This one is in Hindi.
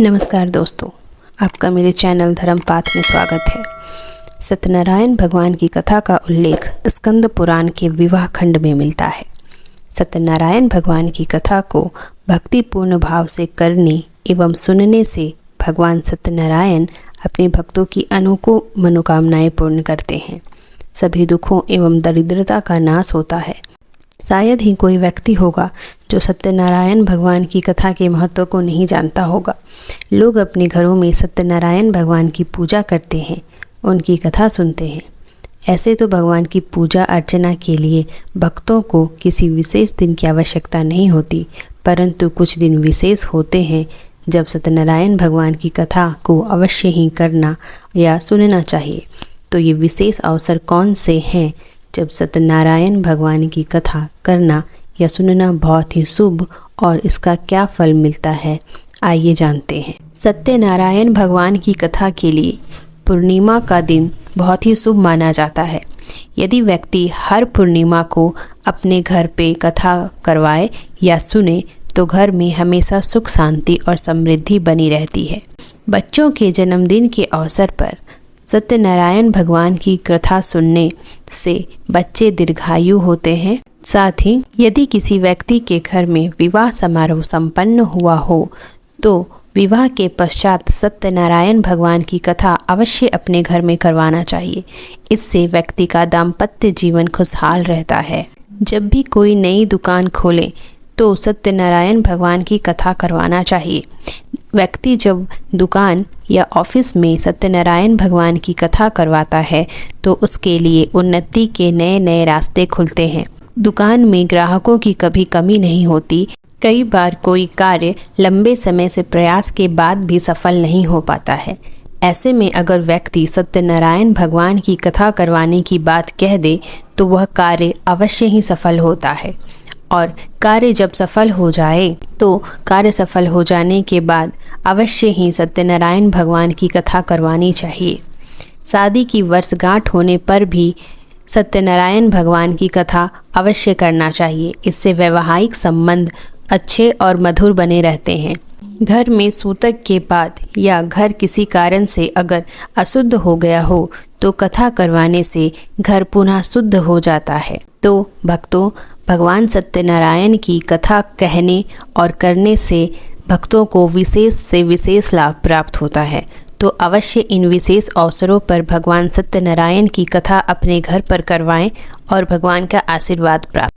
नमस्कार दोस्तों, आपका मेरे चैनल धर्म पाथ में स्वागत है। सत्यनारायण भगवान की कथा का उल्लेख स्कंद पुराण के विवाह खंड में मिलता है। सत्यनारायण भगवान की कथा को भक्तिपूर्ण भाव से करने एवं सुनने से भगवान सत्यनारायण अपने भक्तों की अनोखी मनोकामनाएं पूर्ण करते हैं। सभी दुखों एवं दरिद्रता का नाश होता है। शायद ही कोई व्यक्ति होगा जो सत्यनारायण भगवान की कथा के महत्व को नहीं जानता होगा। लोग अपने घरों में सत्यनारायण भगवान की पूजा करते हैं, उनकी कथा सुनते हैं। ऐसे तो भगवान की पूजा अर्चना के लिए भक्तों को किसी विशेष दिन की आवश्यकता नहीं होती, परंतु कुछ दिन विशेष होते हैं जब सत्यनारायण भगवान की कथा को अवश्य ही करना या सुनना चाहिए। तो ये विशेष अवसर कौन से हैं जब सत्यनारायण भगवान की कथा करना या सुनना बहुत ही शुभ और इसका क्या फल मिलता है, आइए जानते हैं। सत्यनारायण भगवान की कथा के लिए पूर्णिमा का दिन बहुत ही शुभ माना जाता है। यदि व्यक्ति हर पूर्णिमा को अपने घर पे कथा करवाए या सुने तो घर में हमेशा सुख शांति और समृद्धि बनी रहती है। बच्चों के जन्मदिन के अवसर पर सत्यनारायण भगवान की कथा सुनने से बच्चे दीर्घायु होते हैं। साथ ही यदि किसी व्यक्ति के घर में विवाह समारोह संपन्न हुआ हो तो विवाह के पश्चात सत्यनारायण भगवान की कथा अवश्य अपने घर में करवाना चाहिए। इससे व्यक्ति का दाम्पत्य जीवन खुशहाल रहता है। जब भी कोई नई दुकान खोले तो सत्यनारायण भगवान की कथा करवाना चाहिए। व्यक्ति जब दुकान या ऑफिस में सत्यनारायण भगवान की कथा करवाता है तो उसके लिए उन्नति के नए नए रास्ते खुलते हैं। दुकान में ग्राहकों की कभी कमी नहीं होती। कई बार कोई कार्य लंबे समय से प्रयास के बाद भी सफल नहीं हो पाता है। ऐसे में अगर व्यक्ति सत्यनारायण भगवान की कथा करवाने की बात कह दे तो वह कार्य अवश्य ही सफल होता है। और कार्य जब सफल हो जाए तो कार्य सफल हो जाने के बाद अवश्य ही सत्यनारायण भगवान की कथा करवानी चाहिए। शादी की वर्षगांठ होने पर भी सत्यनारायण भगवान की कथा अवश्य करना चाहिए। इससे वैवाहिक संबंध अच्छे और मधुर बने रहते हैं। घर में सूतक के बाद या घर किसी कारण से अगर अशुद्ध हो गया हो तो कथा करवाने से घर पुनः शुद्ध हो जाता है। तो भक्तों, भगवान सत्यनारायण की कथा कहने और करने से भक्तों को विशेष से विशेष लाभ प्राप्त होता है। तो अवश्य इन विशेष अवसरों पर भगवान सत्यनारायण की कथा अपने घर पर करवाएं और भगवान का आशीर्वाद प्राप्त